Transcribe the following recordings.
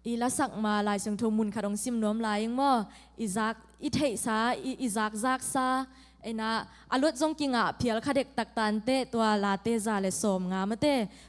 อีละสักมาลายเสียงทมุนขัดองซิมน้อมลายยังมั่วอีจากอีเทสาอีจากซาไอ้นะอารมณ์จงกิงอ่ะเพียลคเด็กตักตันเตตัวลาเตซาเลสอมงามเต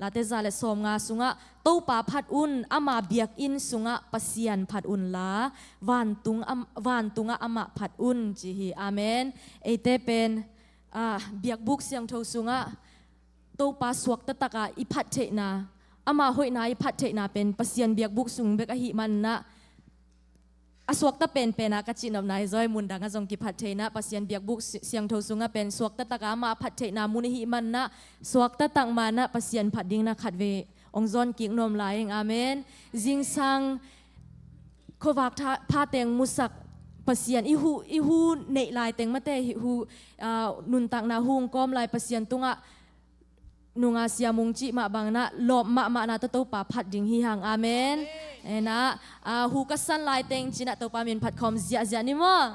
ลาเตซาเลสอมงาสุงะตู้ปาพัดอุนอามาเบียกอินสุงะปัสยันพัดอุนลาวันตุงะอามาพัดอุนจีฮีอาเมนเอเตเป็นเบียกบุกเสียงโทสุงะตู้ปาสวกตะตะกะอีพัดเทนาอามาหอยนาอีพัดเทนาเป็นปัสยันเบียกบุกสุงเบกอหิมันนะสวกตะเป็นนะกัจจินอบนายซอยมุนดังจงกิพัดเทนะปัสยันเบียกบุกเสียงโทสุงะเป็นสวกตะตะกามาพัดเทนามุนิหิมันนะสวกตะตังมานะปัสยันพัดดิ้งนะขัดเวองซอนกิงนมลายอาเมนจิงซังโควากพาเตงมุสักปัสยันอีหูเนลายเตงมะเตอีหูนุนตังนาหุงก้อมลายปัสยันตุงะนุงอาเซียมุงจิมาบางนะหลบมานาตะโตปาพัดดิ้งฮิฮังอาเมนนะหูกัสันลายเตงจินะโตปาเมนพัดคอมเสียนี่มั้ง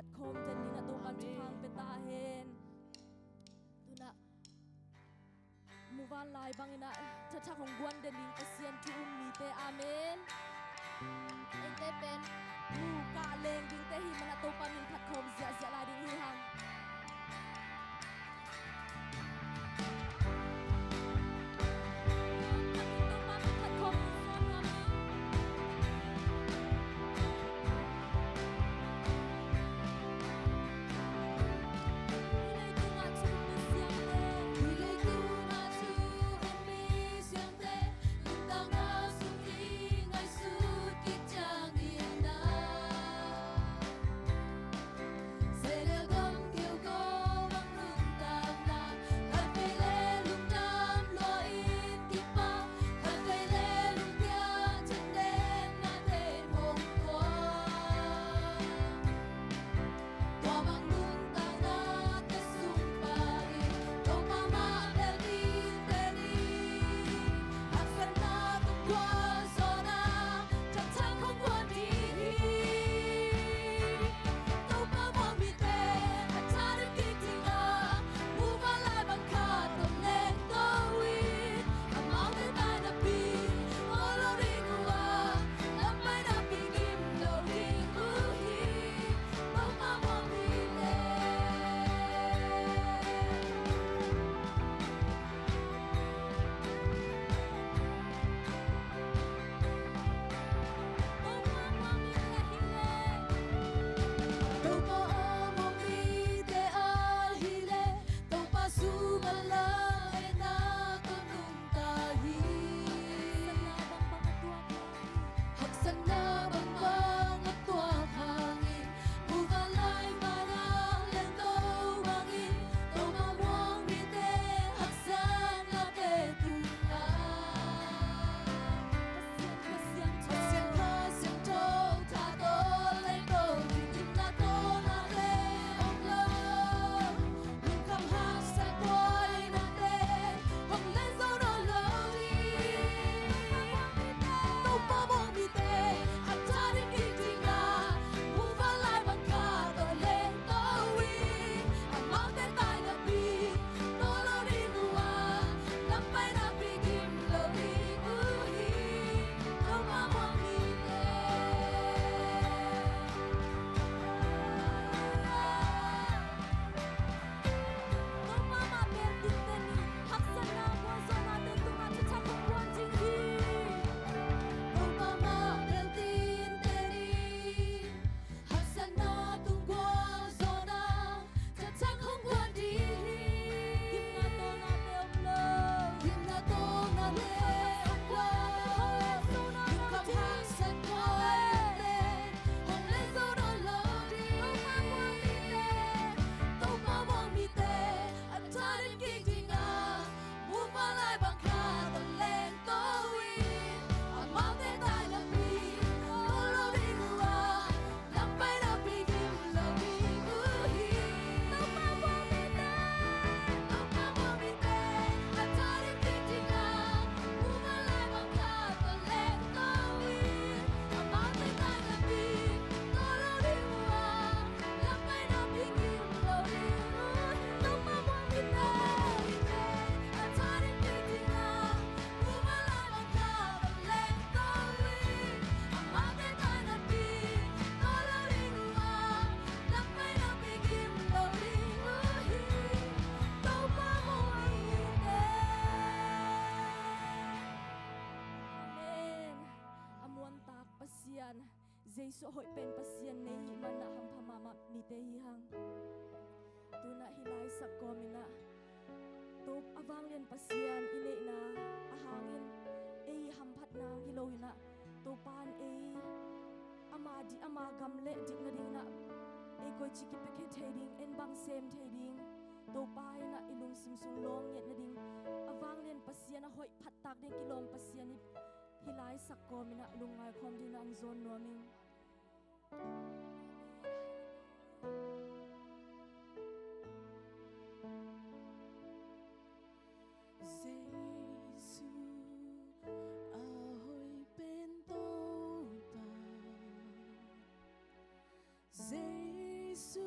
ผัดโคมเจนนี่นะตัวกันจุพังเป็นตาเห็นตัวนะมูวันลายบางอินะชัดของกวนเดนิงเซียนทูมีเตอาเมนเองเตเป็นมูกาเลงดิ้งเตหิมันตัวปามินผัดโคมเสียลายดิ้งหิฮังเจสุหอยเป็นปัสยันในหิมันนะฮัมพามามีเตหิฮังตัวน่ะฮิไลสักกอมินะตุบอวังเลียนปัสยันอิเลนะอาหางอินเอฮัมพัดนางฮิโลหินะตัวปานเออามากำเละดิกนาดิงนะเอกอยชิกิเปเคเทดิงเอ็นบังเซมเทดิงตัวปายนะอิลุงซิมซุงลองเย็ดนาดิงอวังเลียนปัสยันนะหอยพัดตักเดงกิโลมปัสยันนี่ฮิไลสักกอมินะลุงไงคอมดินังโซนนัวมิงGiêsu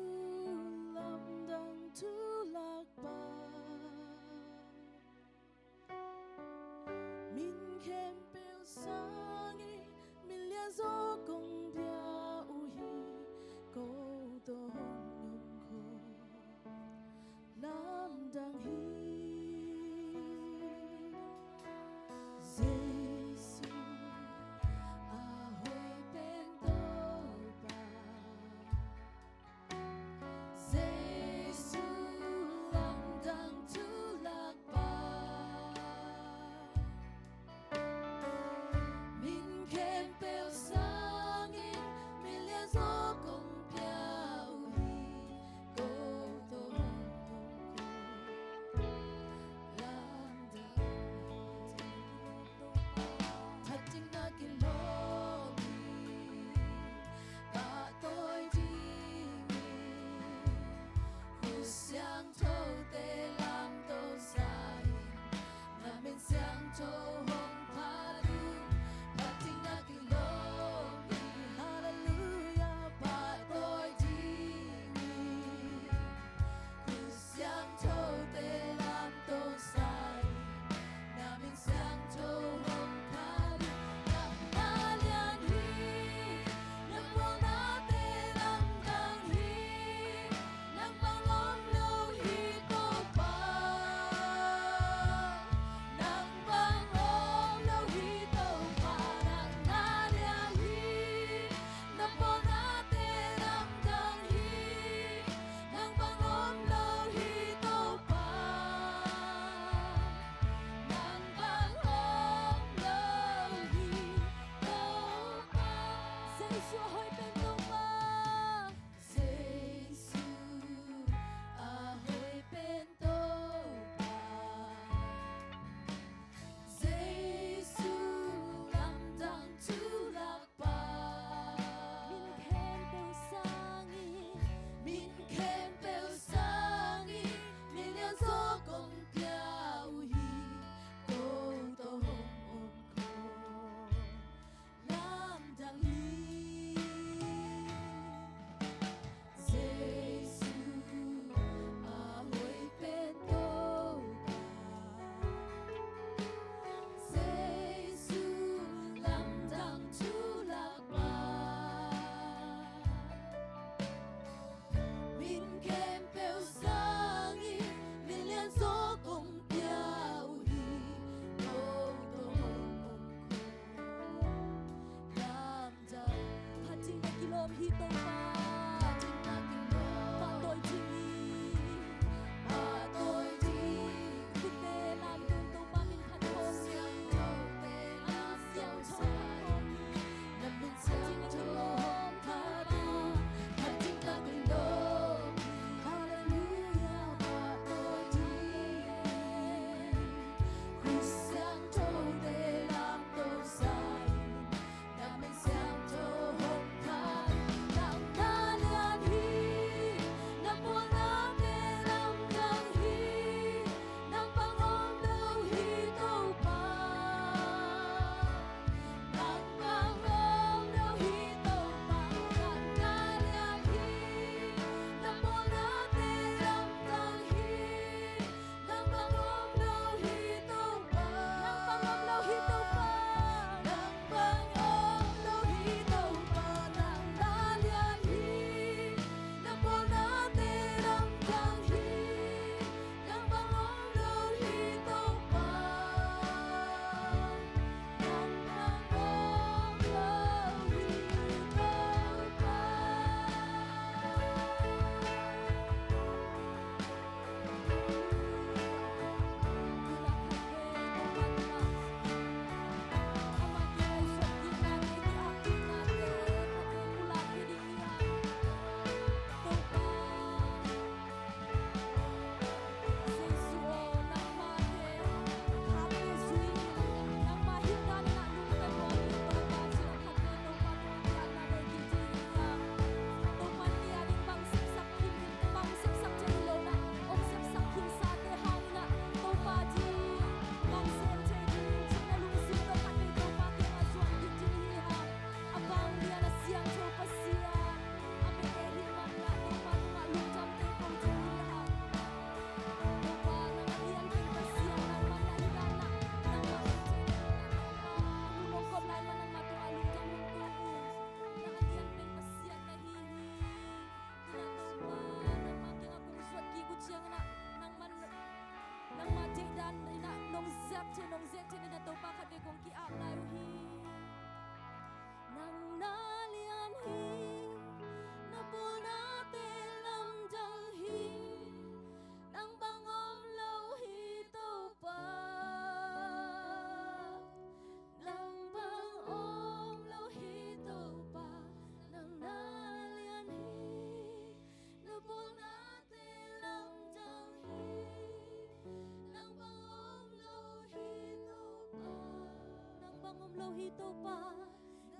tô pa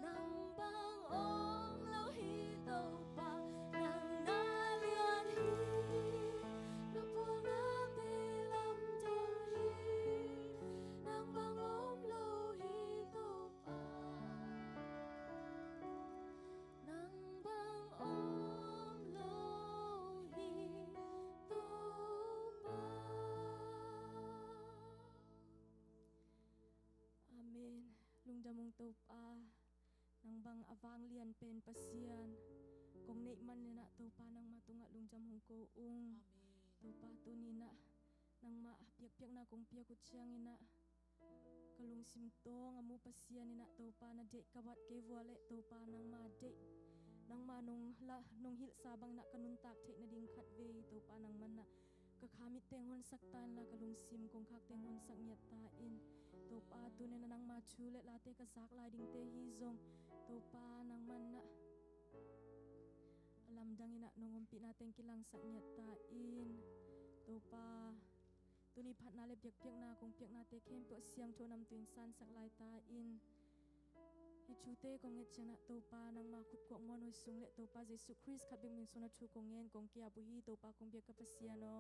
nang bang om lo hi tô pa nang na lian hi na po na te lam jong hi nang bang om lo hi tô pa nang bang om lo hi tô pa. Amen. Lung damong tô pa nang bang avang lian pen pasian kong nei man na tô pa nang matunga lung jam hong ko tô pa tu ni na nang ma piak na kong piak kuchiang ina kalung simtong amu pasian ina tô pa na de kawat ke vuale tô pa nang ma de nang ma nong hil sabang na kanuntak thek na ding khat ve tô pa nang man na kakhamit tenghon saktan la kalung sim kong khak tenghon sak nyat ta in tô pa tu ne nang ma chule la te ka sak lai ding te hi zong tô pa nang man na alam dang ina nongom pi na teng kilang sak nyat ta in tô pa tu ni phat na le piak na kong piak na te khem po siang tho nam tuin san sak lai ta in hi chu te kong et chana tô pa nang ma khut ko mon hoi sung le tô pa Jesu Christ khat bing min sona thu kong en kong kia bu hi tô pa kong biak ka pasiano